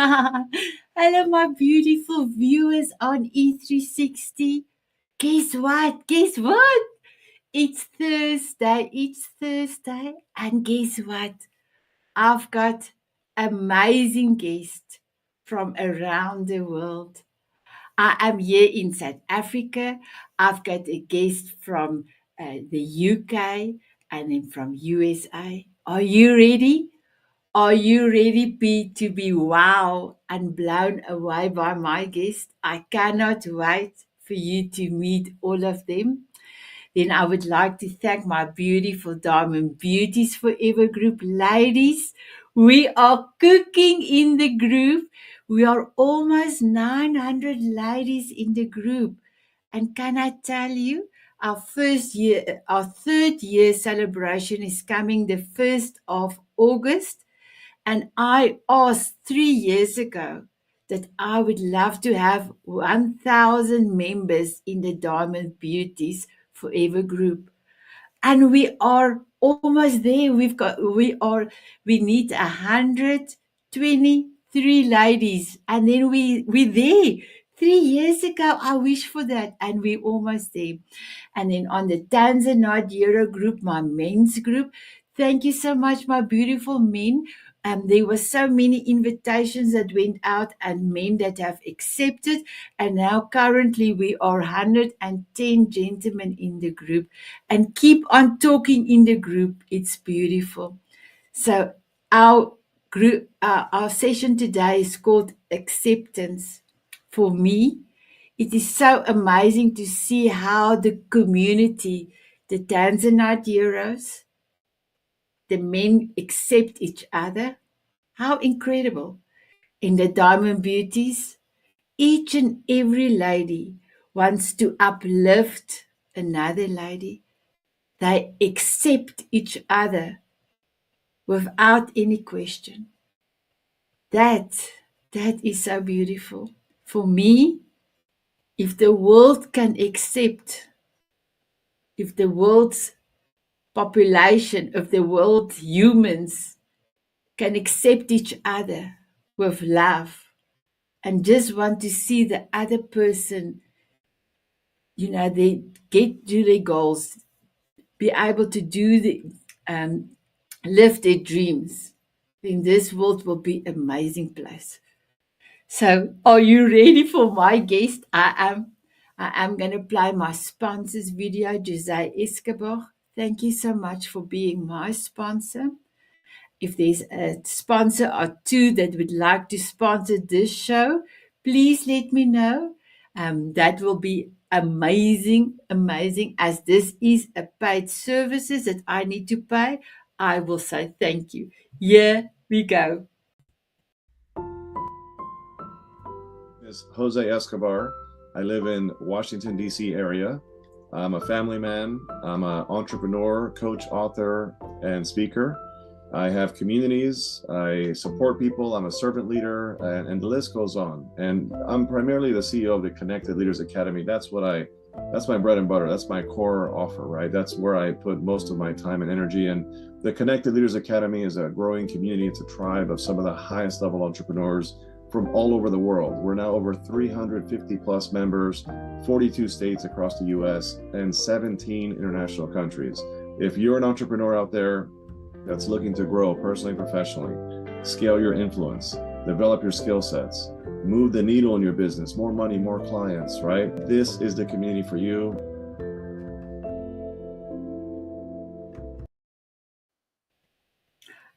Hello, my beautiful viewers on E360. Guess what? Guess what? It's Thursday. It's Thursday. And guess what? I've got amazing guests from around the world. I am here in South Africa. I've got a guest from the UK and then from USA. Are you ready? Are you ready to be wow and blown away by my guest? I cannot wait for you to meet all of them. Then I would like to thank my beautiful Diamond Beauties Forever group ladies. We are cooking in the group. We are almost 900 ladies in the group. And can I tell you, our third year celebration is coming the 1st of August. And I asked 3 years ago that I would love to have 1,000 members in the Diamond Beauties Forever group. And we are almost there. We need 123 ladies. And then we're there. 3 years ago, I wish for that. And we're almost there. And then on the Tanzanite Euro group, my men's group, thank you so much, my beautiful men. There were so many invitations that went out and men that have accepted. And now currently we are 110 gentlemen in the group and keep on talking in the group. It's beautiful. So our group, our session today is called Acceptance. For me, it is so amazing to see how the community, the Tanzanite heroes, the men accept each other. How incredible. In the Diamond Beauties, each and every lady wants to uplift another lady. They accept each other without any question. That that is so beautiful. For me, if the world can accept, if the world's population of the world humans can accept each other with love and just want to see the other person, they get to their goals, be able to do um, live their dreams, then this world will be an amazing place. So, are you ready for my guest? I am. I am going to play my sponsor's video, Jose Escobar. Thank you so much for being my sponsor. If there's a sponsor or two that would like to sponsor this show, please let me know. That will be amazing, amazing. As this is a paid services that I need to pay, I will say thank you. Here we go. Is Jose Escobar. I live in Washington, D.C. area. I'm a family man. I'm an entrepreneur, coach, author, and speaker. I have communities. I support people. I'm a servant leader, and the list goes on. And I'm primarily the CEO of the Connected Leaders Academy. That's my bread and butter. That's my core offer, right? That's where I put most of my time and energy. And the Connected Leaders Academy is a growing community. It's a tribe of some of the highest level entrepreneurs from all over the world. We're now over 350 plus members, 42 states across the US, and 17 international countries. If you're an entrepreneur out there that's looking to grow personally and professionally, scale your influence, develop your skill sets, move the needle in your business, more money, more clients, right? This is the community for you.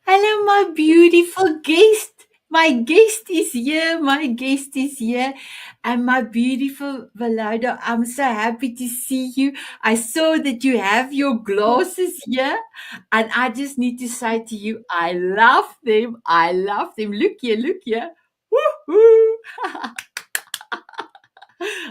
Hello, my beautiful guest. My guest is here. My guest is here. And my beautiful Valada, I'm so happy to see you. I saw that you have your glasses here. And I just need to say to you, I love them. I love them. Look here, look here. Woohoo!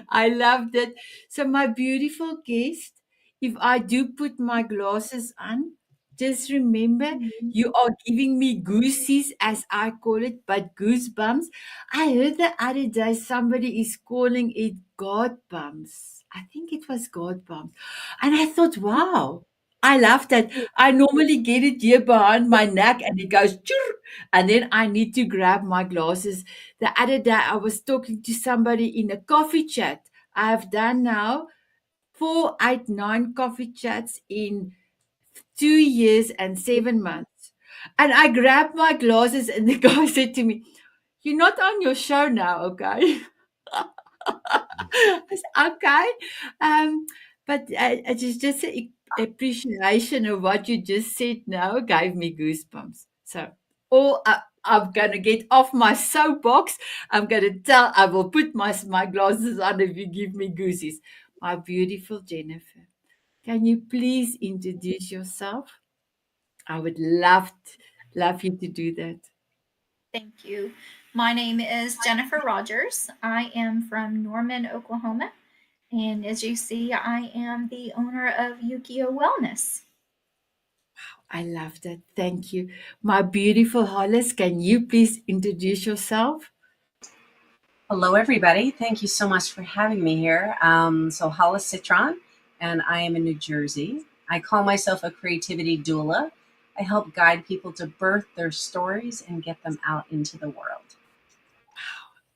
I love that. So, my beautiful guest, if I do put my glasses on, just remember you are giving me goosies, as I call it, but goosebumps. I heard the other day somebody is calling it God bumps. I think it was God bumps. And I thought, wow. I love that. I normally get it here behind my neck and it goes, chur, and then I need to grab my glasses. The other day, I was talking to somebody in a coffee chat. I have done now 489 coffee chats in 2 years and 7 months. And I grabbed my glasses, and the guy said to me, "You're not on your show now, okay?" I said, "Okay." Um, but it is just an appreciation of what you just said now gave me goosebumps. So, I'm going to get off my soapbox. I'm going to tell, I will put my glasses on if you give me goosies. My beautiful Jennifer, can you please introduce yourself? I would love you to do that. Thank you. My name is Jennifer Rogers. I am from Norman, Oklahoma. And as you see, I am the owner of Yukio Wellness. I love that. Thank you. My beautiful Hollis, can you please introduce yourself? Hello, everybody. Thank you so much for having me here. So, Hollis Citron, and I am in New Jersey. I call myself a creativity doula. I help guide people to birth their stories and get them out into the world.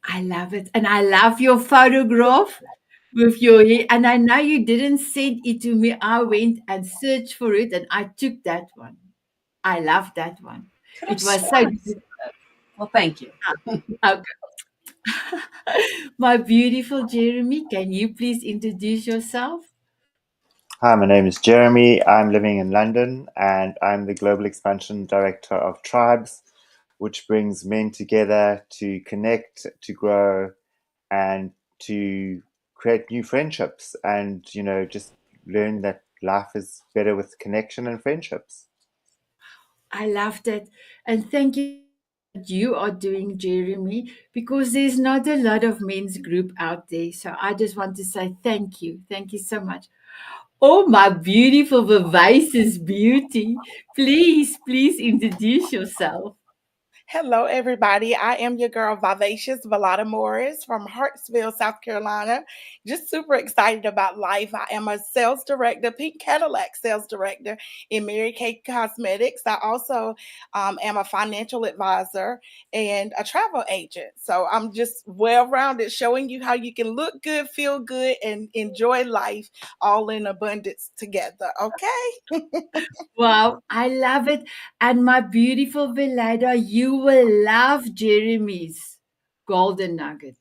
I love it. And I love your photograph with your hair. And I know you didn't send it to me. I went and searched for it and I took that one. I love that one. Could have It was so sworn. Well, thank you. okay. My beautiful Jeremy, can you please introduce yourself? Hi, my name is Jeremy. I'm living in London and I'm the Global Expansion Director of Tribes, which brings men together to connect, to grow, and to create new friendships and, just learn that life is better with connection and friendships. I love that. And thank you what you are doing, Jeremy, because there's not a lot of men's group out there. So I just want to say thank you. Thank you so much. Oh, my beautiful, vivacious beauty. Please introduce yourself. Hello, everybody. I am your girl, Vivacious Valada Morris from Hartsville, South Carolina. Just super excited about life. I am a sales director, Pink Cadillac sales director in Mary Kay Cosmetics. I also am a financial advisor and a travel agent. So I'm just well rounded, showing you how you can look good, feel good, and enjoy life all in abundance together. Okay. Wow, I love it. And my beautiful Velida, you will love Jeremy's golden nugget.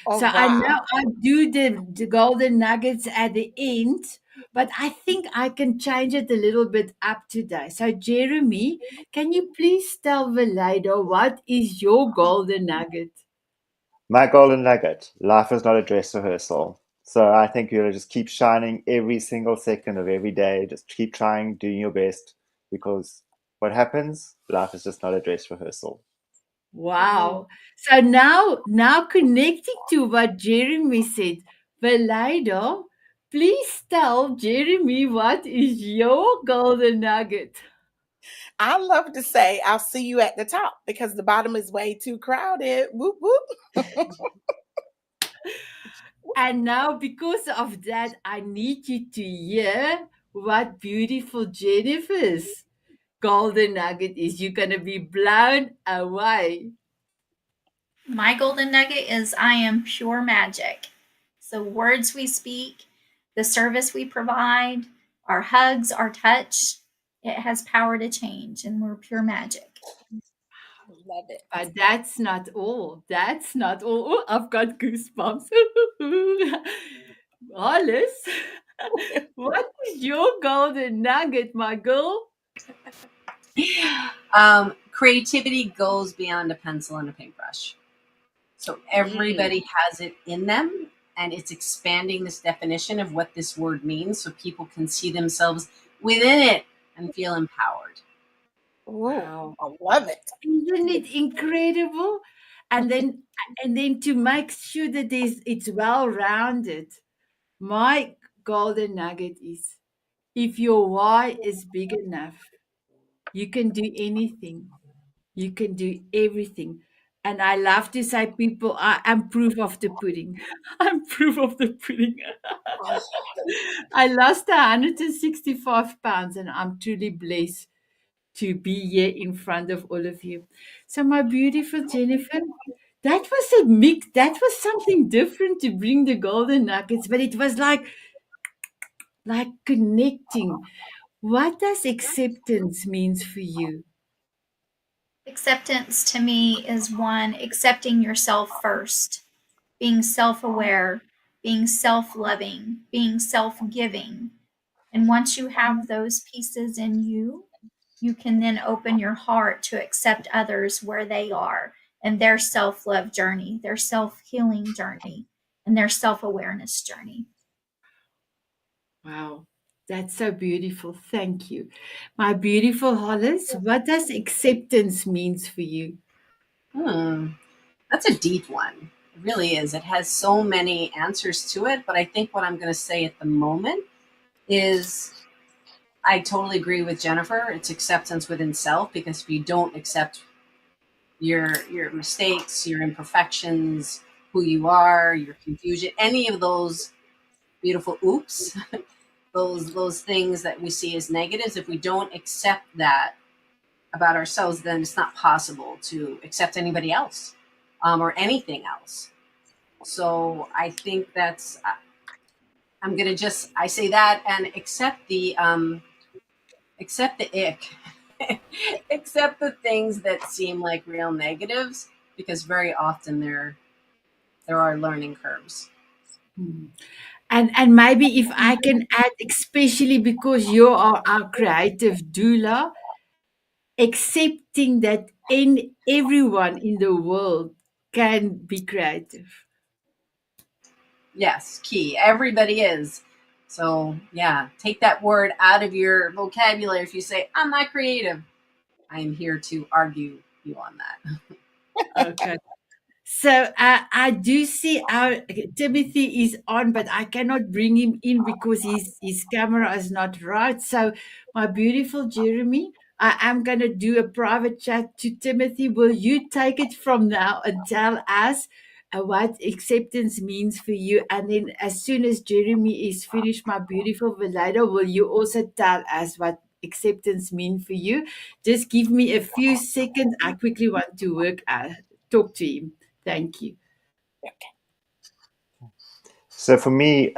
Oh, So I wow. know I do the golden nuggets at the end, but I think I can change it a little bit up today. So Jeremy, can you please tell Velida what is your golden nugget? My golden nugget: life is not a dress rehearsal. So I think you just keep shining every single second of every day. Just keep trying, doing your best, because what happens? Life is just not a dress rehearsal. Wow. So now connecting to what Jeremy said, Velida, please tell Jeremy what is your golden nugget. I love to say I'll see you at the top because the bottom is way too crowded. Whoop whoop. And now, because of that, I need you to hear what beautiful Jennifer's golden nugget is. You're going to be blown away. My golden nugget is I am pure magic. So, words we speak, the service we provide, our hugs, our touch, it has power to change, and we're pure magic. Love it. But that's not all. That's not all. Oh, I've got goosebumps. Alice, what is your golden nugget, my girl? Creativity goes beyond a pencil and a paintbrush. So Mm. everybody has it in them, and it's expanding this definition of what this word means so people can see themselves within it and feel empowered. Ooh, Wow. I love it. Isn't it incredible? And then to make sure that it's well rounded. My golden nugget is if your why is big enough, you can do anything. You can do everything. And I love to say, people, I'm proof of the pudding. I'm proof of the pudding. I lost 165 pounds, and I'm truly blessed to be here in front of all of you. So, my beautiful Jennifer, that was a mix. That was something different to bring the golden nuggets, but it was like connecting. What does acceptance means for you? Acceptance to me is one, accepting yourself first, being self aware, being self loving, being self giving. And once you have those pieces in you, you can then open your heart to accept others where they are and their self love journey, their self healing journey, and their self awareness journey. Wow, that's so beautiful. Thank you. My beautiful Hollis, what does acceptance means for you? Hmm, that's a deep one. It really is. It has so many answers to it, but I think what I'm going to say at the moment is I totally agree with Jennifer. It's acceptance within self, because if you don't accept your mistakes, your imperfections, who you are, your confusion, any of those beautiful oops, those things that we see as negatives, if we don't accept that about ourselves, then it's not possible to accept anybody else, or anything else. So I think that's I'm gonna just I say that and accept the ick, accept the things that seem like real negatives, because very often there are learning curves. Hmm. And maybe if I can add, especially because you are our creative doula, accepting that everyone in the world can be creative. Yes, key. Everybody is. So yeah, take that word out of your vocabulary. If you say I'm not creative, I am here to argue you on that. Okay. So I do see our Timothy is on, but I cannot bring him in because his camera is not right. So my beautiful Jeremy, I am going to do a private chat to Timothy. Will you take it from now and tell us what acceptance means for you? And then as soon as Jeremy is finished, my beautiful Valida, will you also tell us what acceptance means for you? Just give me a few seconds. I quickly want to talk to him. Thank you. So for me,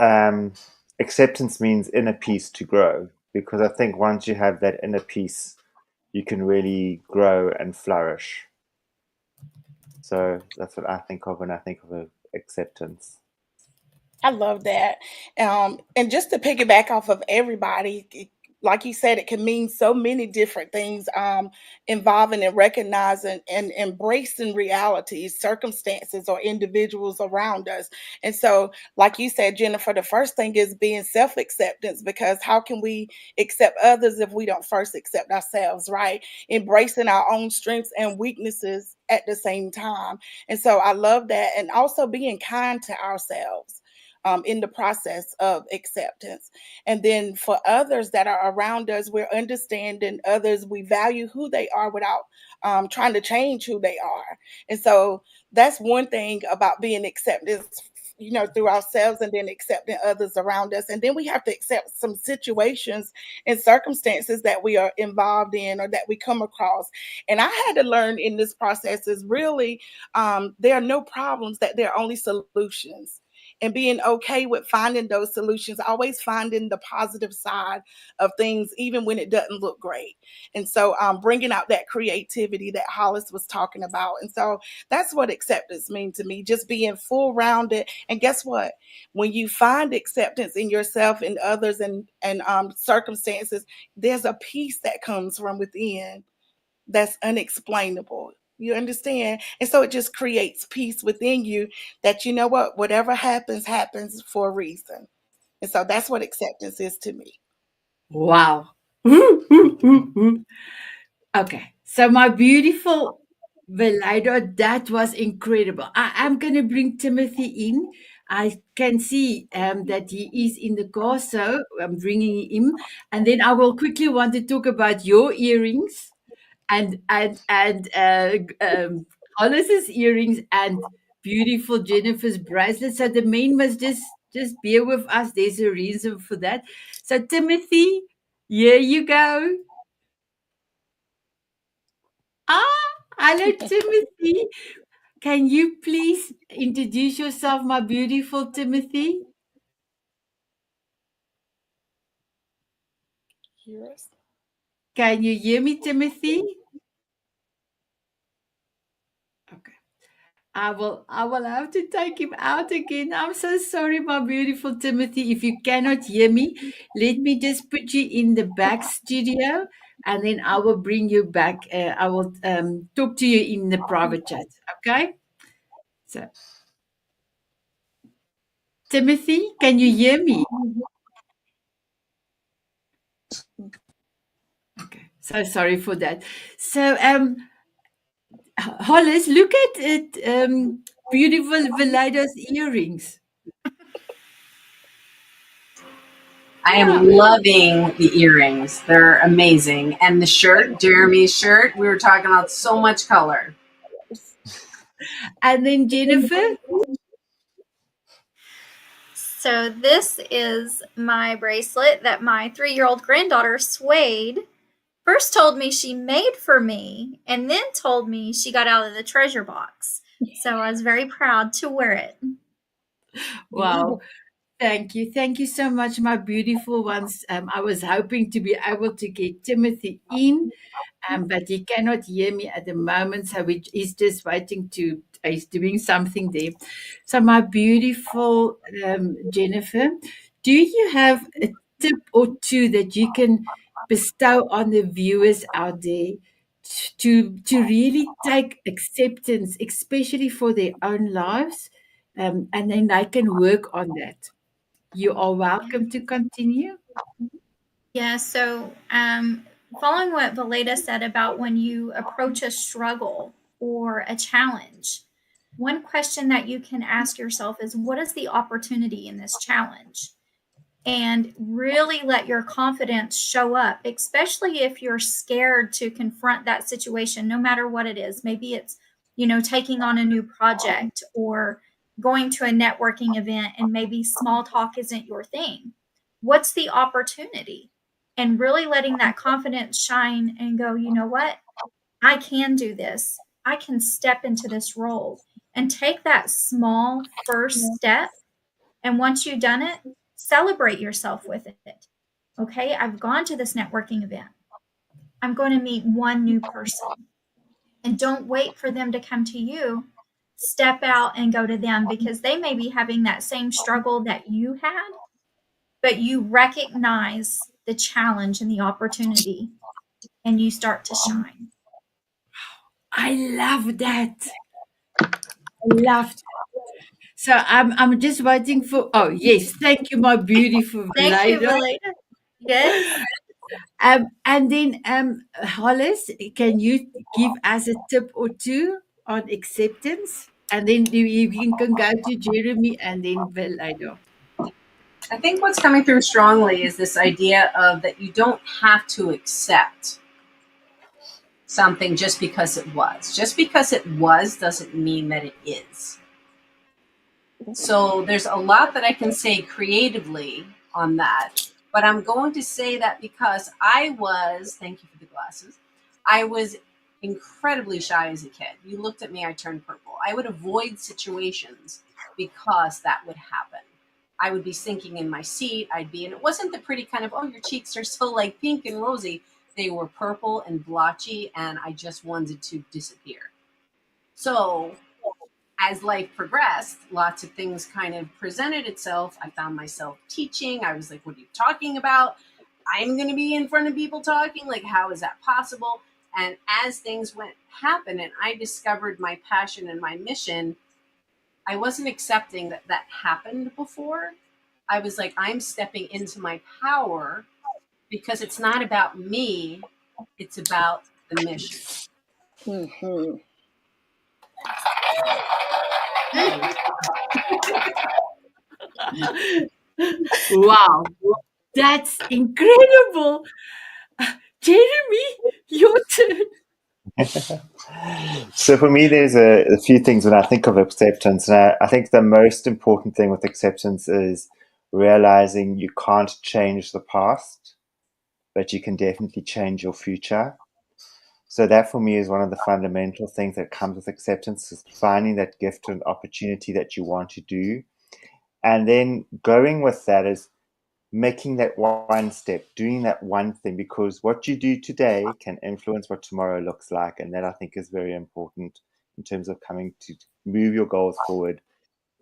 acceptance means inner peace to grow, because I think once you have that inner peace, you can really grow and flourish. So that's what I think of when I think of acceptance. I love that. And just to piggyback off of everybody, like you said, it can mean so many different things, involving and recognizing and embracing realities, circumstances, or individuals around us. And so, like you said, Jennifer, the first thing is being self acceptance, because how can we accept others if we don't first accept ourselves, right? Embracing our own strengths and weaknesses at the same time. And so, I love that. And also being kind to ourselves. In the process of acceptance. And then for others that are around us, we're understanding others, we value who they are without trying to change who they are. And so that's one thing about being accepted, through ourselves, and then accepting others around us. And then we have to accept some situations and circumstances that we are involved in or that we come across. And I had to learn in this process is really there are no problems, that there are only solutions, and being okay with finding those solutions, always finding the positive side of things, even when it doesn't look great. And so bringing out that creativity that Hollis was talking about. And so that's what acceptance means to me, just being full rounded. And guess what? When you find acceptance in yourself and others and circumstances, there's a peace that comes from within that's unexplainable. You understand? And so it just creates peace within you, that you know what, whatever happens, happens for a reason. And so that's what acceptance is to me. Wow. Okay. So my beautiful Velida, that was incredible. I'm going to bring Timothy in. I can see that he is in the car, so I'm bringing him. And then I will quickly want to talk about your earrings and Hollis's earrings and beautiful Jennifer's bracelet. So the men must just bear with us. There's a reason for that. So Timothy, here you go. Hello, Timothy. Can you please introduce yourself, my beautiful Timothy? Yes. Can you hear me, Timothy? Okay. I will have to take him out again. I'm so sorry, my beautiful Timothy. If you cannot hear me, let me just put you in the back studio and then I will bring you back. I will talk to you in the private chat. Okay? So, Timothy, can you hear me? Okay. So sorry for that. So, Hollis, look at it. Beautiful Valado's earrings. I Yeah. am loving the earrings. They're amazing. And the shirt, Jeremy's shirt, we were talking about so much color. And then Jennifer. So this is my bracelet that my 3-year-old granddaughter Suede first told me she made for me and then told me she got out of the treasure box. So I was very proud to wear it. Wow. Thank you. Thank you so much, my beautiful ones. I was hoping to be able to get Timothy in, but he cannot hear me at the moment. So he's just waiting he's doing something there. So, my beautiful Jennifer, do you have a tip or two that you can bestow on the viewers out there to really take acceptance, especially for their own lives, and then they can work on that? You are welcome to continue. Yeah, so following what Valeda said about when you approach a struggle or a challenge, one question that you can ask yourself is, what is the opportunity in this challenge? And really let your confidence show up, especially if you're scared to confront that situation, no matter what it is. Maybe it's, taking on a new project or going to a networking event and maybe small talk isn't your thing. What's the opportunity? And really letting that confidence shine and go, you know what? I can do this. I can step into this role and take that small first step. And once you've done it, celebrate yourself with it. Okay, I've gone to this networking event. I'm going to meet one new person. And don't wait for them to come to you. Step out and go to them because they may be having that same struggle that you had, but you recognize the challenge and the opportunity and you start to shine. I love that. I love that. So I'm just waiting for. Oh yes, thank you, my beautiful Thank you, Valeda. Valeda. Yes. And then Hollis, can you give us a tip or two on acceptance? And then you can go to Jeremy and then Valeda. I think what's coming through strongly is this idea of that you don't have to accept something just because it was. Just because it was doesn't mean that it is. So there's a lot that I can say creatively on that, but I'm going to say that because thank you for the glasses, I was incredibly shy as a kid. You looked at me, I turned purple. I would avoid situations because that would happen. I would be sinking in my seat. And it wasn't the pretty kind of, oh, your cheeks are so like pink and rosy. They were purple and blotchy, and I just wanted to disappear. So as life progressed, lots of things kind of presented itself. I found myself teaching. I was like, what are you talking about? I'm going to be in front of people talking. Like, how is that possible? And as things happen and I discovered my passion and my mission, I wasn't accepting that that happened before. I was like, I'm stepping into my power because it's not about me. It's about the mission. Mm-hmm. Wow, that's incredible. Jeremy, your turn. So for me, there's a few things when I think of acceptance. And I think the most important thing with acceptance is realizing you can't change the past, but you can definitely change your future. So that for me is one of the fundamental things that comes with acceptance, is finding that gift and opportunity that you want to do. And then going with that is making that one step, doing that one thing, because what you do today can influence what tomorrow looks like. And that I think is very important in terms of coming to move your goals forward,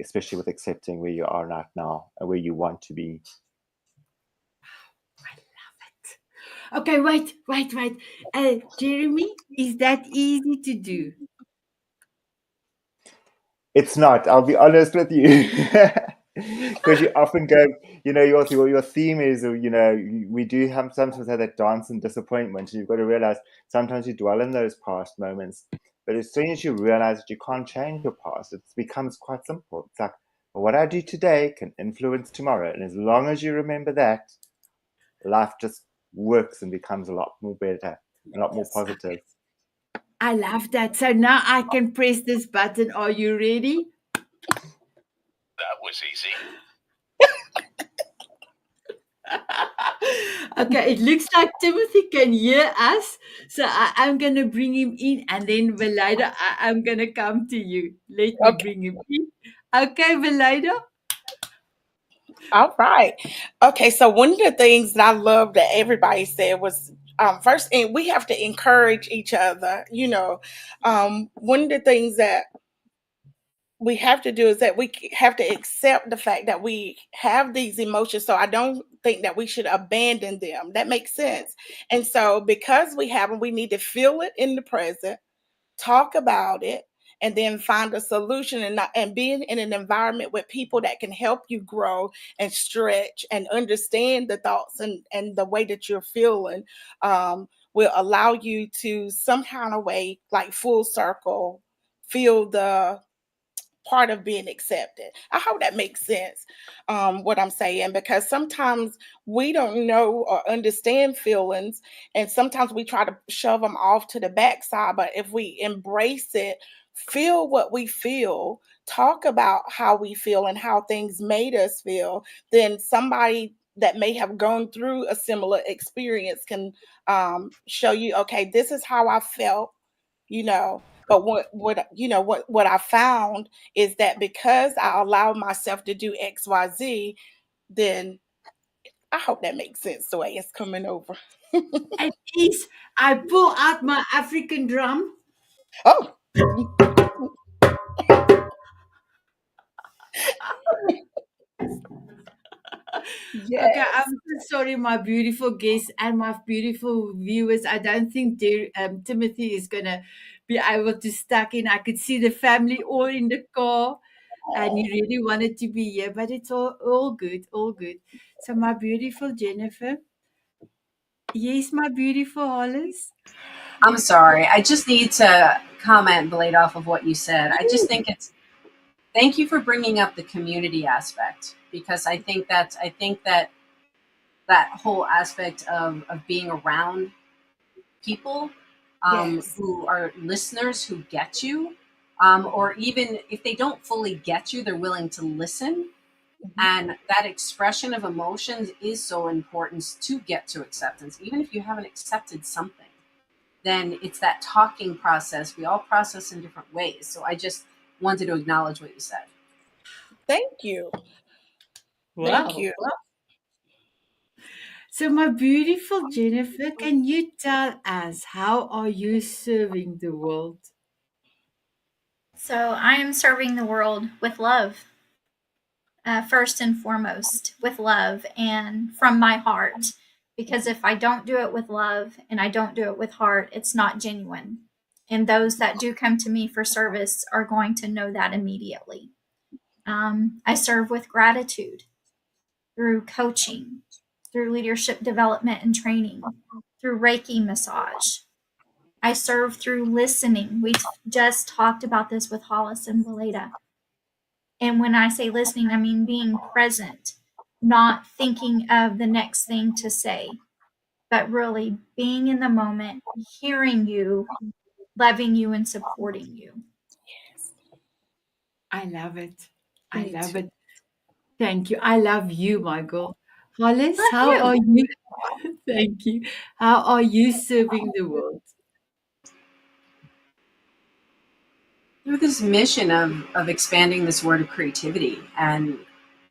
especially with accepting where you are right now and where you want to be. Okay, wait. Jeremy, is that easy to do? It's not, I'll be honest with you. Because you often go, your theme is, we do have sometimes have that dance and disappointment. And you've got to realize sometimes you dwell in those past moments. But as soon as you realize that you can't change your past, it becomes quite simple. It's like, well, what I do today can influence tomorrow. And as long as you remember that, life just works and becomes a lot more better, a lot more positive. I love that. So now I can press this button. Are you ready? That was easy. Okay, it looks like Timothy can hear us. So I'm going to bring him in, and then Valida, I'm going to come to you. Let me Okay. bring him in. Okay, Valida? All right. Okay. So one of the things that I love that everybody said was first, and we have to encourage each other. One of the things that we have to do is that have to accept the fact that we have these emotions. So I don't think that we should abandon them. That makes sense. And so because we have them, we need to feel it in the present, talk about it, and then find a solution, and being in an environment with people that can help you grow and stretch and understand the thoughts and the way that you're feeling, will allow you to some kind of way, like full circle, feel the part of being accepted. I hope that makes sense, what I'm saying, because sometimes we don't know or understand feelings, and sometimes we try to shove them off to the backside. But if we embrace it, feel what we feel, talk about how we feel and how things made us feel, then somebody that may have gone through a similar experience can show you, okay, this is how I felt, you know. But what I found is that because I allow myself to do XYZ, then I hope that makes sense the way it's coming over. It is. I pull out my African drum. Oh, Okay, I'm yes. so sorry, my beautiful guests and my beautiful viewers. I don't think Timothy is going to be able to stuck in. I could see the family all in the car, and he really wanted to be here, but it's all good, all good. So, my beautiful Jennifer. Yes, my beautiful Hollis. I'm sorry. I just need to comment, Blade, off of what you said. I just think thank you for bringing up the community aspect, because I think that that whole aspect of being around people Yes. who are listeners, who get you, or even if they don't fully get you, they're willing to listen. Mhm. And that expression of emotions is so important to get to acceptance. Even if you haven't accepted something, then it's that talking process. We all process in different ways. So I just wanted to acknowledge what you said. Thank you. Thank Wow. you. So, my beautiful Jennifer, can you tell us how are you serving the world? So I am serving the world with love, first and foremost, with love and from my heart. Because if I don't do it with love and I don't do it with heart, it's not genuine. And those that do come to me for service are going to know that immediately. I serve with gratitude through coaching, through leadership development and training, through Reiki massage. I serve through listening. We just talked about this with Hollis and Valeda. And when I say listening, I mean being present, not thinking of the next thing to say, but really being in the moment, hearing you, loving you and supporting you. I love it. I Me love too. it. Thank you. I love you, Michael. Hollis, Love how are you. you? Thank you. How are you serving the world? Through this mission of expanding this word of creativity, and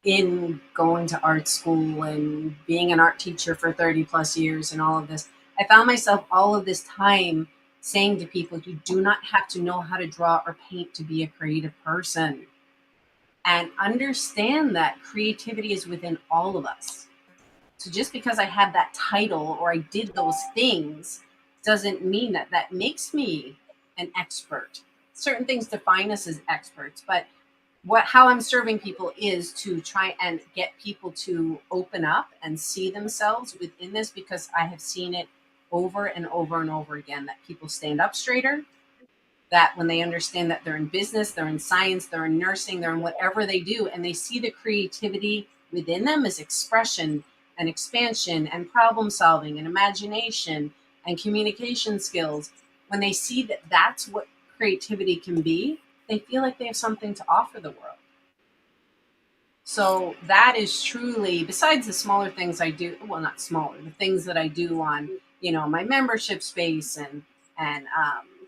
in going to art school and being an art teacher for 30 plus years and all of this, I found myself all of this time saying to people, you do not have to know how to draw or paint to be a creative person. And understand that creativity is within all of us. So just because I had that title or I did those things doesn't mean that that makes me an expert. Certain things define us as experts, but how I'm serving people is to try and get people to open up and see themselves within this, because I have seen it over and over and over again that people stand up straighter, that when they understand that they're in business, they're in science, they're in nursing, they're in whatever they do, and they see the creativity within them as expression and expansion and problem solving and imagination and communication skills, when they see that that's what creativity can be, they feel like they have something to offer the world. So that is truly, besides the smaller things I do, well, not smaller, the things that I do on, my membership space and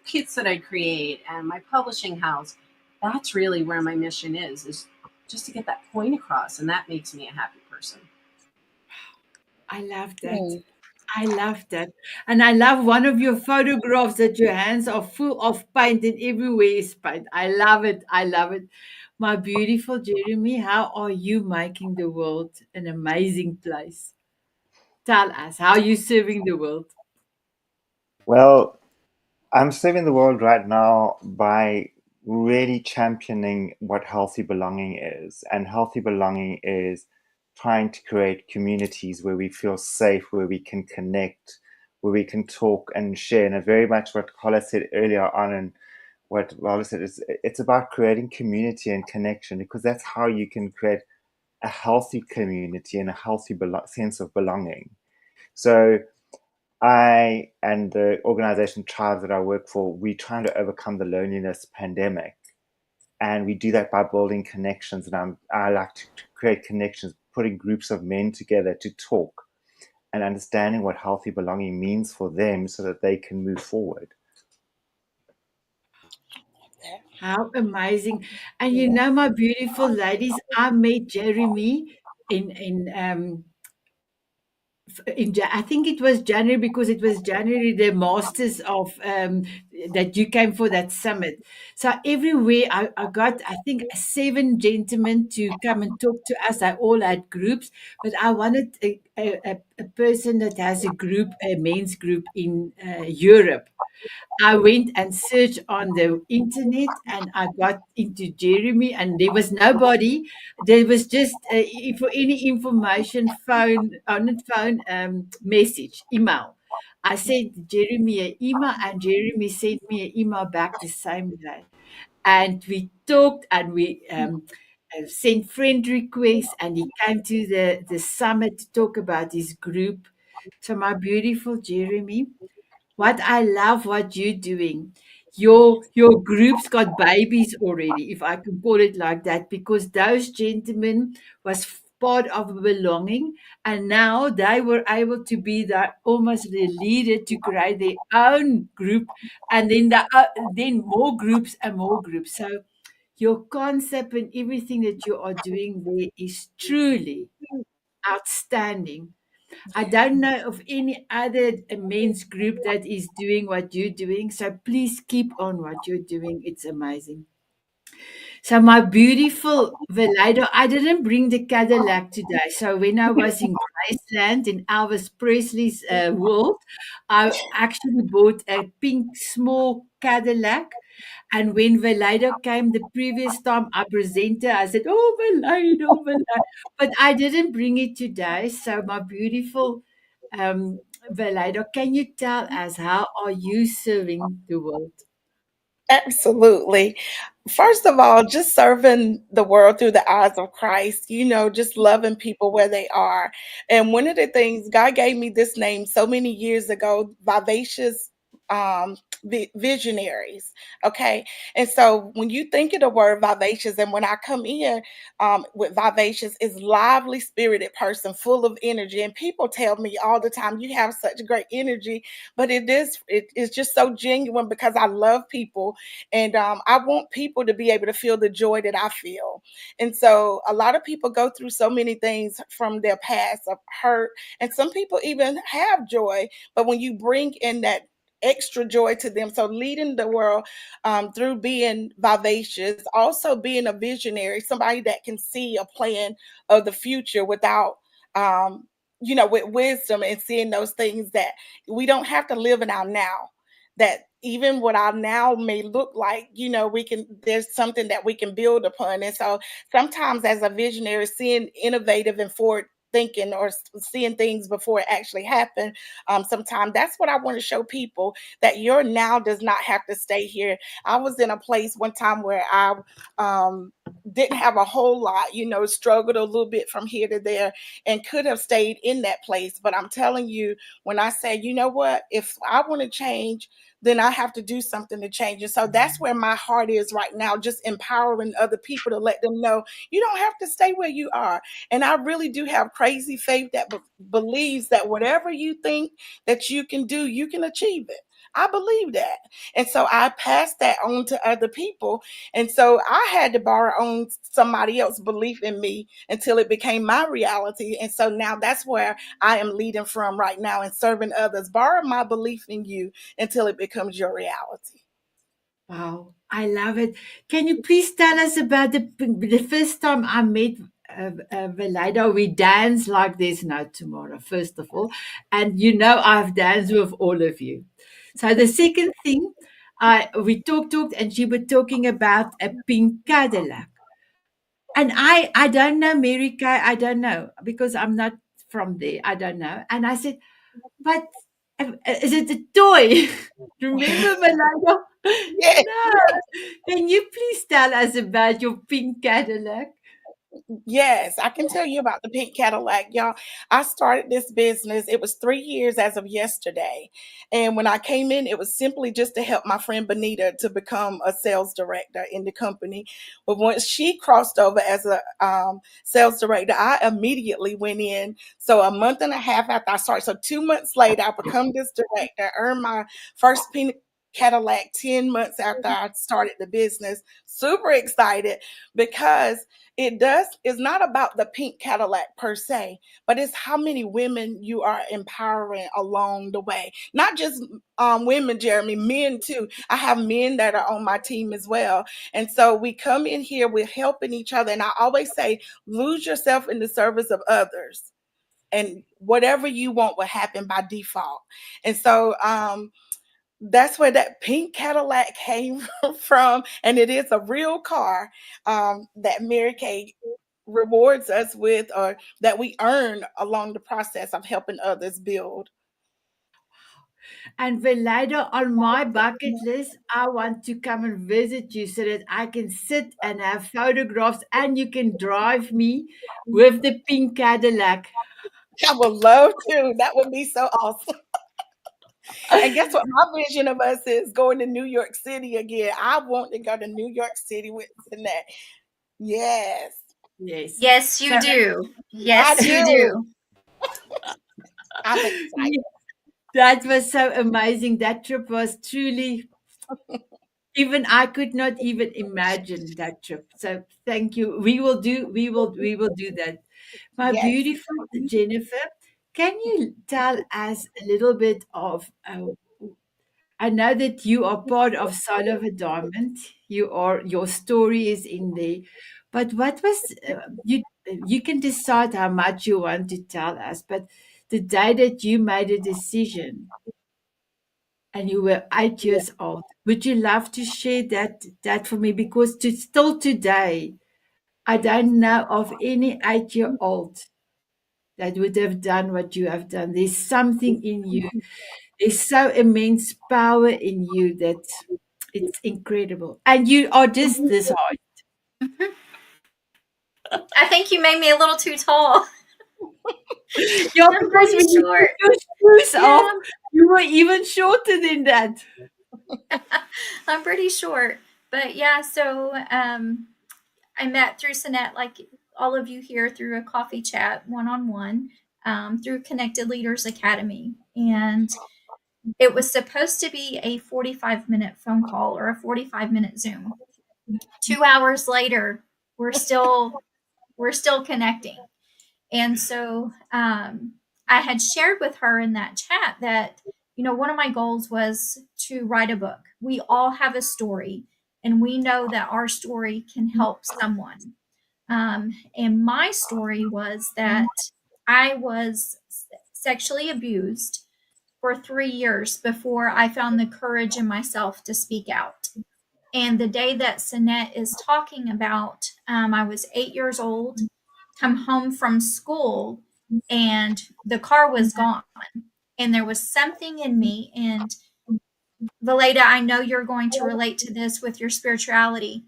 kits that I create and my publishing house, that's really where my mission is just to get that point across. And that makes me a happy person. I love that. I love that. And I love one of your photographs that your hands are full of paint and everywhere is paint. I love it. I love it. My beautiful Jeremy, how are you making the world an amazing place? Tell us, how are you serving the world? Well, I'm serving the world right now by really championing what healthy belonging is. And healthy belonging is trying to create communities where we feel safe, where we can connect, where we can talk and share. And very much what Carla said earlier on, and what Carla said is it's about creating community and connection, because that's how you can create a healthy community and a healthy sense of belonging. So I and the organization Tribes that I work for, we're trying to overcome the loneliness pandemic. And we do that by building connections. And I like to create connections, putting groups of men together to talk and understanding what healthy belonging means for them so that they can move forward. How amazing. And you know, my beautiful ladies, I met Jeremy I think it was January, because it was January, the masters of that you came for that summit. So everywhere I got, I think 7 gentlemen to come and talk to us. I all had groups, but I wanted a person that has a group, a men's group in Europe. I went and searched on the internet and I got into Jeremy, and there was nobody. There was just for any information, phone message, email. I sent Jeremy an email and Jeremy sent me an email back the same day. And we talked and we sent friend requests, and he came to the summit to talk about his group. So my beautiful Jeremy, what I love what you're doing. Your group's got babies already, if I can call it like that, because those gentlemen was part of a belonging, and now they were able to be the almost the leader to create their own group, and then then more groups and more groups. So your concept and everything that you are doing there is truly outstanding. I don't know of any other men's group that is doing what you're doing. So please keep on what you're doing. It's amazing. So my beautiful Valado, I didn't bring the Cadillac today. So when I was in Graceland in Elvis Presley's world, I actually bought a pink small Cadillac. And when Valado came the previous time I presented, I said, "Oh, Valado, Valado." But I didn't bring it today. So my beautiful Valado, can you tell us, how are you serving the world? Absolutely. First of all, just serving the world through the eyes of Christ, just loving people where they are. And one of the things, God gave me this name so many years ago, Vivacious. visionaries. Okay. And so when you think of the word vivacious, and when I come in with vivacious, is lively spirited person full of energy. And people tell me all the time, you have such great energy, but it is just so genuine because I love people. And I want people to be able to feel the joy that I feel. And so a lot of people go through so many things from their past of hurt, and some people even have joy, but when you bring in that extra joy to them, so leading the world through being vivacious, also being a visionary, somebody that can see a plan of the future without with wisdom, and seeing those things that we don't have to live in our now, that even what our now may look like, there's something that we can build upon. And so sometimes as a visionary, seeing innovative and forward thinking, or seeing things before it actually happened, sometimes that's what I want to show people, that your now does not have to stay here. I was in a place one time where I didn't have a whole lot, struggled a little bit from here to there, and could have stayed in that place. But I'm telling you, when I say, you know what, if I want to change, then I have to do something to change it. So that's where my heart is right now, just empowering other people to let them know you don't have to stay where you are. And I really do have crazy faith that believes that whatever you think that you can do, you can achieve it. I believe that. And so I passed that on to other people. And so I had to borrow on somebody else's belief in me until it became my reality. And so now that's where I am leading from right now, and serving others. Borrow my belief in you until it becomes your reality. Wow, I love it. Can you please tell us about the first time I met Valida? We dance like there's no tomorrow, first of all. And I've danced with all of you. So the second thing, we talked, and she was talking about a pink Cadillac. And I don't know, Mary Kay, I don't know, because I'm not from there. I don't know. And I said, but is it a toy? Remember, Malala? Yeah. No. Can you please tell us about your pink Cadillac? Yes, I can tell you about the pink Cadillac, y'all. I started this business. It was 3 years as of yesterday. And when I came in, it was simply just to help my friend Bonita to become a sales director in the company. But once she crossed over as a sales director, I immediately went in. So a month and a half after I started, so 2 months later, I become this director, earned my first pink Cadillac 10 months after I started the business. Super excited because it's not about the pink Cadillac per se, but it's how many women you are empowering along the way. Not just women, Jeremy, men too. I have men that are on my team as well. And so we come in here, we're helping each other. And I always say, lose yourself in the service of others, and whatever you want will happen by default. And so that's where that pink Cadillac came from. And it is a real car that Mary Kay rewards us with, or that we earn along the process of helping others build. And Valida, on my bucket list, I want to come and visit you so that I can sit and have photographs, and you can drive me with the pink Cadillac. I would love to. That would be so awesome. And guess what? My vision of us is going to New York City again. I want to go to New York City with Sanet. Yes. Yes. Yes, you So, do. I Yes, you do. do. I'm excited. that was so amazing. That trip was truly, even I could not even imagine that trip. So thank you. We will do that. My Yes. beautiful Jennifer, can you tell us a little bit of I know that you are part of Soul of a Diamond. Your story is in there, but what was you? You can decide how much you want to tell us. But the day that you made a decision and you were 8 years old, would you love to share that for me? Because still today, I don't know of any 8-year-old that would have done what you have done. There's something in you. There's so immense power in you that it's incredible. And you are just this high. Mhm. I think you made me a little too tall. Yeah, I'm because pretty when you short. took your shoes off, Yeah. you were even shorter than that. I'm pretty short. But yeah, so I met through Sanet, like all of you here, through a coffee chat one-on-one, through Connected Leaders Academy. And it was supposed to be a 45-minute phone call or a 45-minute Zoom. 2 hours later, we're still connecting. And so I had shared with her in that chat that, one of my goals was to write a book. We all have a story, and we know that our story can help someone. And my story was that I was sexually abused for 3 years before I found the courage in myself to speak out. And the day that Sanet is talking about, I was 8 years old, come home from school, and the car was gone. And there was something in me. And Valeda, I know you're going to relate to this with your spirituality.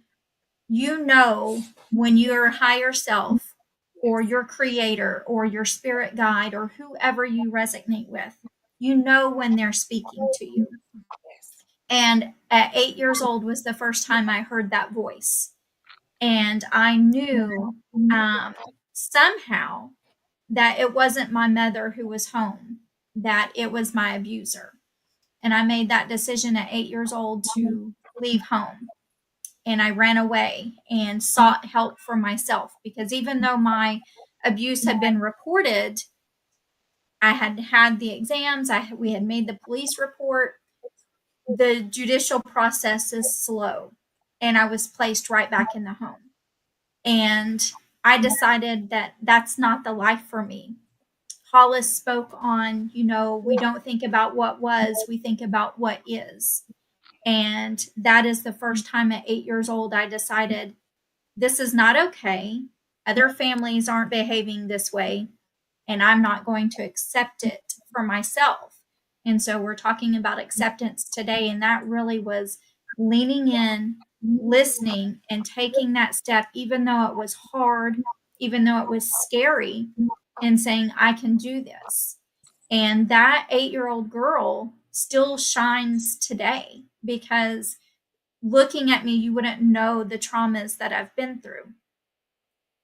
When your higher self or your creator or your spirit guide or whoever you resonate with, when they're speaking to you. And at 8 years old was the first time I heard that voice. And I knew somehow that it wasn't my mother who was home, that it was my abuser. And I made that decision at 8 years old to leave home. And I ran away and sought help for myself, because even though my abuse had been reported, I had had the exams, we had made the police report. The judicial process is slow, and I was placed right back in the home. And I decided that that's not the life for me. Hollis spoke on, we don't think about what was, we think about what is. And that is the first time at 8 years old I decided this is not okay. Other families aren't behaving this way, and I'm not going to accept it for myself. And so we're talking about acceptance today. And that really was leaning in, listening, and taking that step, even though it was hard, even though it was scary, and saying, I can do this. And that 8-year-old girl still shines today, because looking at me, you wouldn't know the traumas that I've been through.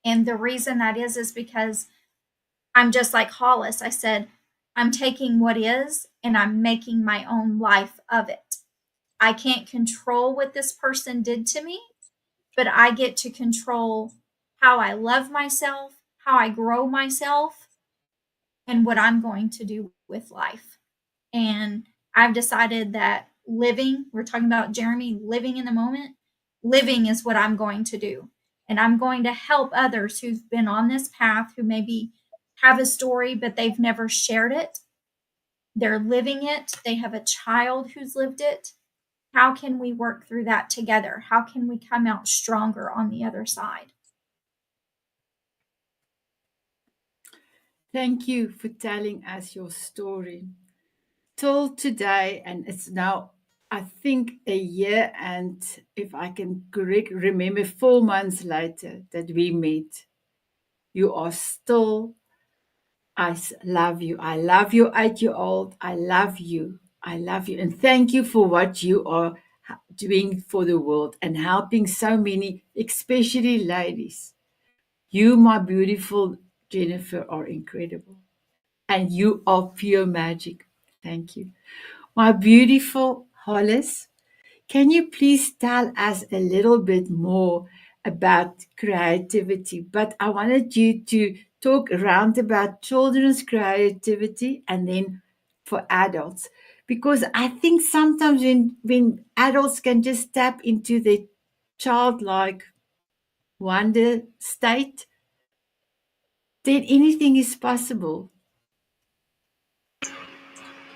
And the reason that is because I'm just like Hollis. I said, I'm taking what is and I'm making my own life of it. I can't control what this person did to me, but I get to control how I love myself, how I grow myself, and what I'm going to do with life. And I've decided that we're talking about Jeremy, living in the moment, living is what I'm going to do. And I'm going to help others who've been on this path, who maybe have a story, but they've never shared it. They're living it. They have a child who's lived it. How can we work through that together? How can we come out stronger on the other side? Thank you for telling us your story. Till today, and it's now, I think, a year, and if I can remember, 4 months later that we met, you are still, love you. I love you, 8-year-old. I love you. I love you. And thank you for what you are doing for the world and helping so many, especially ladies. You, my beautiful Jennifer, are incredible. And you are pure magic. Thank you. My beautiful Hollis, can you please tell us a little bit more about creativity? But I wanted you to talk around about children's creativity and then for adults. Because I think sometimes when adults can just tap into the childlike wonder state, then anything is possible.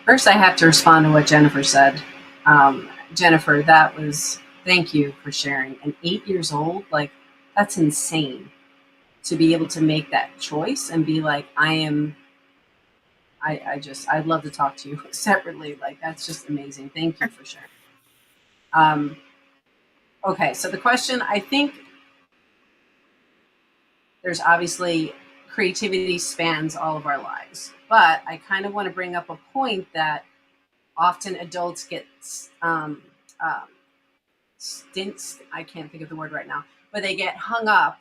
First, I have to respond to what Jennifer said. Jennifer, thank you for sharing. And 8 years old, like, that's insane to be able to make that choice and be like, I'd love to talk to you separately. Like, that's just amazing. Thank you for sharing. Okay, so the question, I think there's obviously creativity spans all of our lives, but I kind of want to bring up a point that often adults get stints. I can't think of the word right now, but they get hung up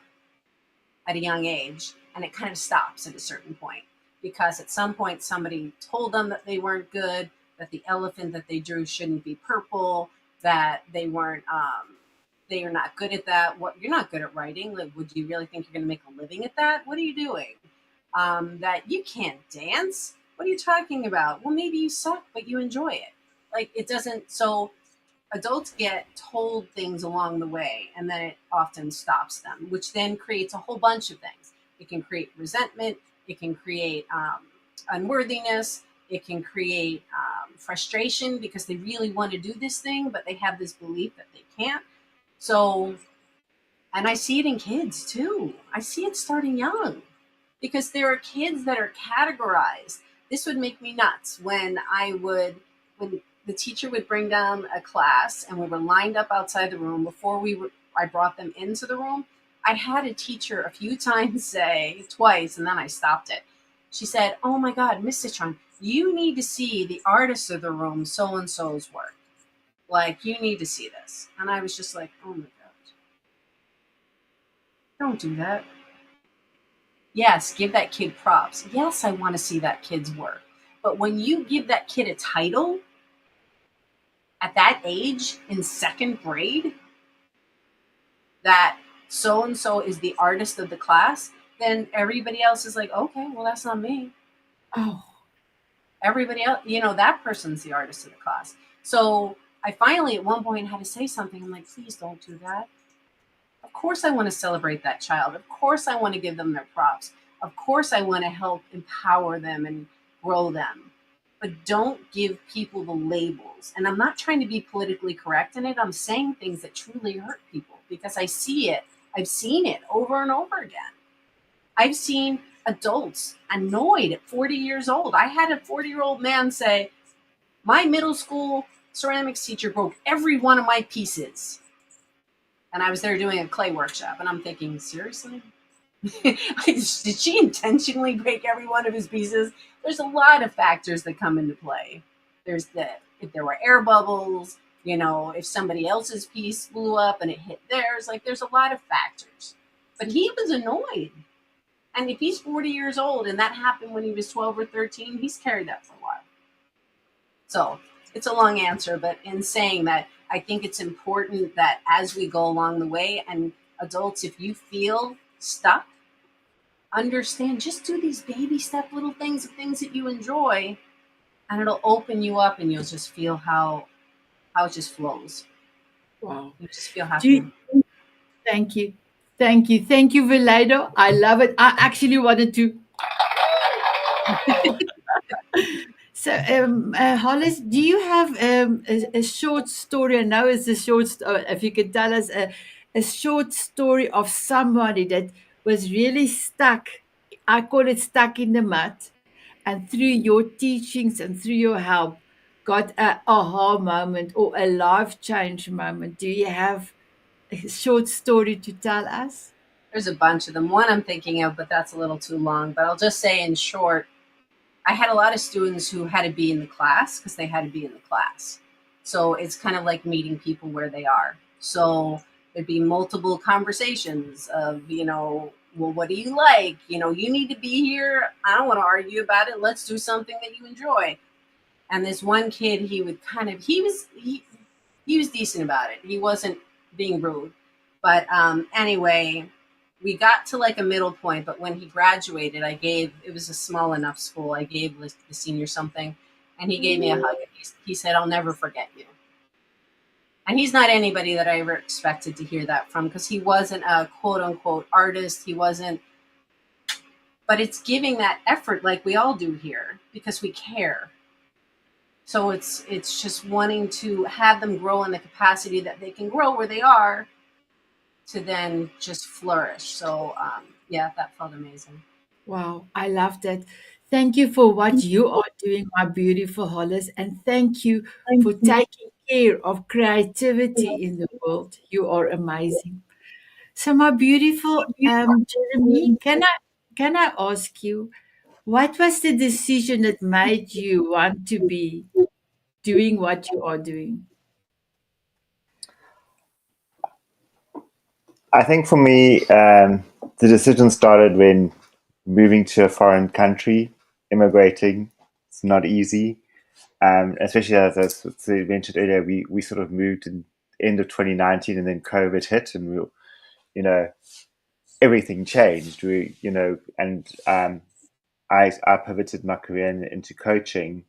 at a young age, and it kind of stops at a certain point because at some point somebody told them that they weren't good, that the elephant that they drew shouldn't be purple, that they are not good at that. What, you're not good at writing? Like, would you really think you're going to make a living at that? What are you doing? That you can't dance? What are you talking about? Well, maybe you suck, but you enjoy it. Like, it doesn't. So adults get told things along the way, and then it often stops them, which then creates a whole bunch of things. It can create resentment. It can create unworthiness. It can create frustration because they really want to do this thing, but they have this belief that they can't. So, and I see it in kids too. I see it starting young because there are kids that are categorized. This would make me nuts when the teacher would bring down a class and we were lined up outside the room before I brought them into the room. I had a teacher a few times say, twice, and then I stopped it. She said, "Oh my God, Miss Citron, you need to see the artist of the room, so-and-so's work. Like, you need to see this." And I was just like, oh my God, don't do that. Yes, give that kid props. Yes, I want to see that kid's work. But when you give that kid a title at that age in second grade, that so and so is the artist of the class, then everybody else is like, okay, well, that's not me. Oh, Everybody else, that person's the artist of the class. So I finally at one point had to say something. I'm like, please don't do that. Of course I want to celebrate that child. Of course I want to give them their props. Of course I want to help empower them and grow them. But don't give people the labels. And I'm not trying to be politically correct in it. I'm saying things that truly hurt people because I see it. I've seen it over and over again. I've seen adults annoyed at 40 years old. I had a 40-year-old man say, "My middle school ceramics teacher broke every one of my pieces." And I was there doing a clay workshop, and I'm thinking, seriously? Did she intentionally break every one of his pieces? There's a lot of factors that come into play. There's if there were air bubbles, if somebody else's piece blew up and it hit theirs, like there's a lot of factors. But he was annoyed. And if he's 40 years old and that happened when he was 12 or 13, he's carried that for a while. So it's a long answer, but in saying that, I think it's important that as we go along the way, and adults, if you feel stuck, understand, just do these baby step little things that you enjoy, and it'll open you up and you'll just feel how it just flows. wow. You just feel Do happy. you, thank you. Thank you. Thank you, Velado. I love it. I actually wanted to. So, Hollis, do you have a short story? I know it's a short story. If you could tell us a short story of somebody that was really stuck. I call it stuck in the mud. And through your teachings and through your help, got a aha moment or a life change moment. Do you have a short story to tell us? There's a bunch of them. One I'm thinking of, but that's a little too long. But I'll just say in short, I had a lot of students who had to be in the class because they had to be in the class. So it's kind of like meeting people where they are. So there'd be multiple conversations of, well, what do you like? You need to be here. I don't want to argue about it. Let's do something that you enjoy. And this one kid, he was decent about it. He wasn't being rude. But anyway, we got to like a middle point, but when he graduated, it was a small enough school. I gave the senior something, and he gave me a hug. And he said, "I'll never forget you." And he's not anybody that I ever expected to hear that from because he wasn't a quote unquote artist. He wasn't, but it's giving that effort like we all do here because we care. So it's just wanting to have them grow in the capacity that they can grow where they are to then just flourish. So yeah, that felt amazing. Wow, I love that. Thank you for what you are doing, my beautiful Hollis, and thank you for taking care of creativity in the world. You are amazing. So, my beautiful Jeremy, can I ask you, what was the decision that made you want to be doing what you are doing? I think for me, the decision started when moving to a foreign country, immigrating. It's not easy, especially as I mentioned earlier. We sort of moved in end of 2019, and then COVID hit, and everything changed. I pivoted my career into coaching,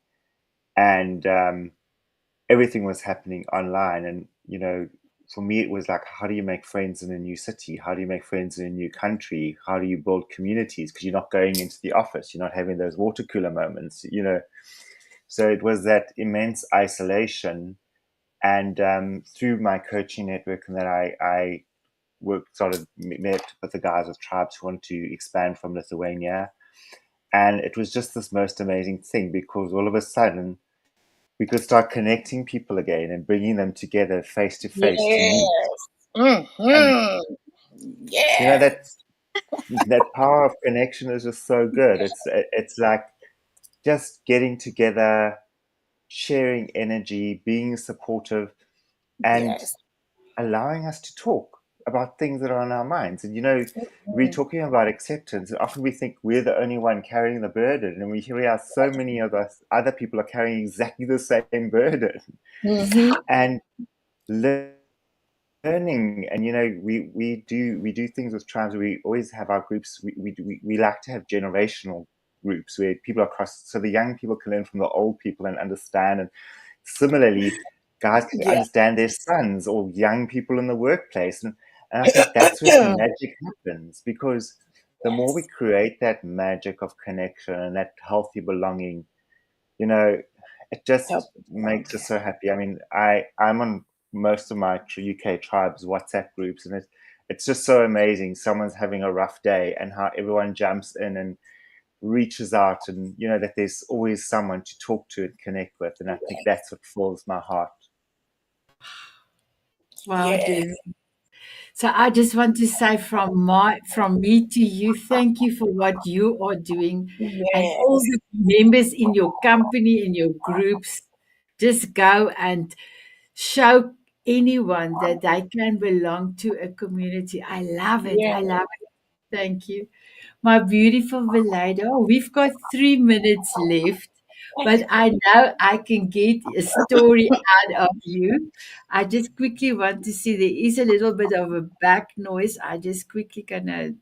and everything was happening online. And for me, it was like, how do you make friends in a new city? How do you make friends in a new country? How do you build communities? Because you're not going into the office, you're not having those water cooler moments. So it was that immense isolation. And through my coaching network, and that I met with the guys with tribes who want to expand from Lithuania. And it was just this most amazing thing, because all of a sudden we could start connecting people again and bringing them together face to face to meet. Yes. And Yes. that power of connection is just so good. It's like just getting together, sharing energy, being supportive, and Yes. allowing us to talk about things that are on our minds. And we're Mm. talking about acceptance, and often we think we're the only one carrying the burden, and we hear so many of us other people are carrying exactly the same burden. Mm-hmm. And learning, and we do things with tribes. We always have our groups. We like to have generational groups where people are across, so the young people can learn from the old people and understand. And similarly, guys can Yeah. understand their sons or young people in the workplace. And I think that's where the magic happens, because the more we Yes. create that magic of connection and that healthy belonging, it just Help. makes us so happy. I mean, I'm on most of my UK tribes WhatsApp groups, and it's just so amazing. Someone's having a rough day, and how everyone jumps in and reaches out, and that there's always someone to talk to and connect with. And I think that's what fills my heart. Wow, Yes. Jeremy. So I just want to say from me to you, thank you for what you are doing, and all Yes. the members in your company, in your groups. Just go and show anyone that they can belong to a community. I love it. I Yes. love it. Thank you. My beautiful Valado, we've got 3 minutes left, but I know I can get a story out of you. I just quickly want to see, there is a little bit of a back noise. I just quickly gonna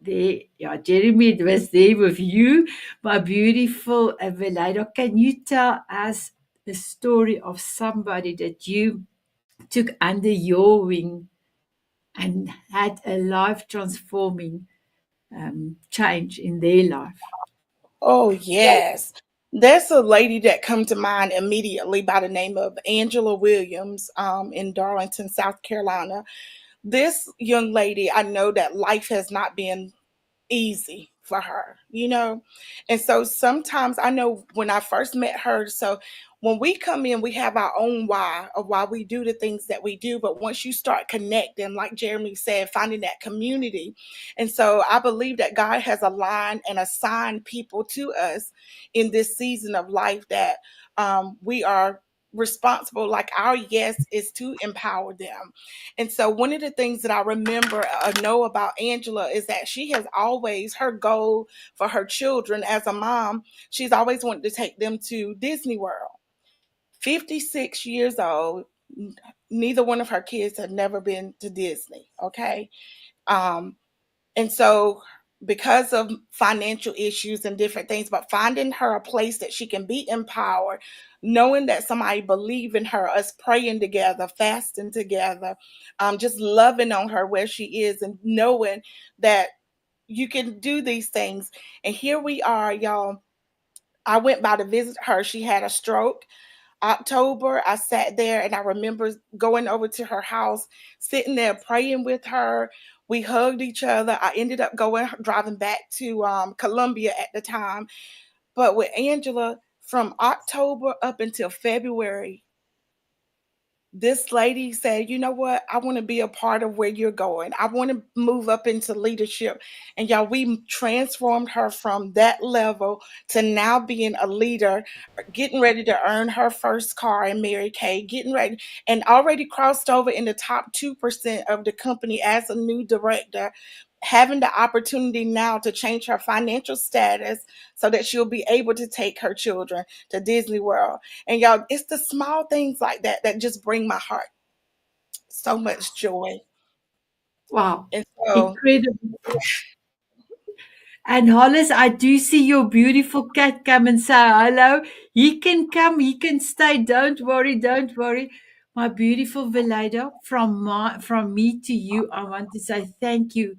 there. Yeah, Jeremy, it was there with you. My beautiful Valado, can you tell us a story of somebody that you took under your wing and had a life transforming change in their life? Oh, yes. There's a lady that come to mind immediately by the name of Angela Williams, in Darlington, South Carolina. This young lady, I know that life has not been easy for her, you know? And so sometimes I know when I first met her, so when we come in, we have our own why of why we do the things that we do. But once you start connecting, like Jeremy said, finding that community. And so I believe that God has aligned and assigned people to us in this season of life that we are responsible, like our yes is to empower them. And so one of the things that I remember know about Angela is that she has always, her goal for her children as a mom, she's always wanted to take them to Disney World. 56 years old, neither one of her kids had never been to Disney. Okay. Um, and so, because of financial issues and different things, but finding her a place that she can be empowered, knowing that somebody believe in her, us praying together, fasting together, just loving on her where she is, and knowing that you can do these things. And here we are, y'all. I went by to visit her. She had a stroke. October, I sat there and I remember going over to her house, sitting there praying with her. We hugged each other. I ended up driving back to Columbia at the time. But with Angela, from October up until February, this lady said, you know what? I want to be a part of where you're going. I want to move up into leadership. And y'all, we transformed her from that level to now being a leader, getting ready to earn her first car in Mary Kay, getting ready, and already crossed over in the top 2% of the company as a new director, having the opportunity now to change her financial status so that she'll be able to take her children to Disney World. And y'all, it's the small things like that that just bring my heart so much joy. Wow. And so, Incredible. And Hollis, I do see your beautiful cat come and say hello. He can come, he can stay. Don't worry, don't worry. My beautiful Veleda, from me to you, I want to say thank you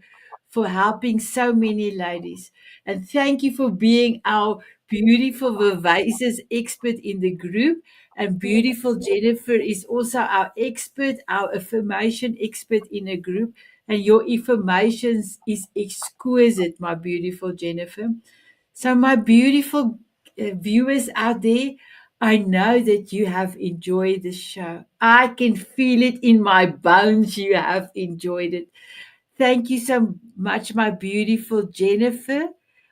for helping so many ladies. And thank you for being our beautiful vivacious expert in the group. And beautiful Jennifer is also our expert, our affirmation expert in a group. And your information is exquisite, my beautiful Jennifer. So, my beautiful viewers out there, I know that you have enjoyed the show. I can feel it in my bones. You have enjoyed it. Thank you so much, my beautiful Jennifer,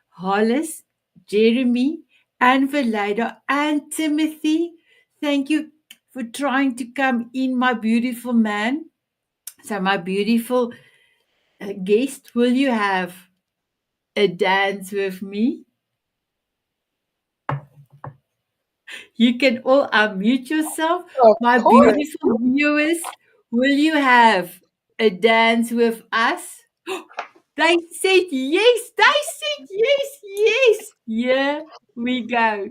Hollis, Jeremy, and Valeda, and Timothy. Thank you for trying to come in, my beautiful man. So, my beautiful guest, will you have a dance with me? You can all unmute yourself. of My course, beautiful viewers, will you have a dance with us? They said yes. They said yes. Yes. Here we go.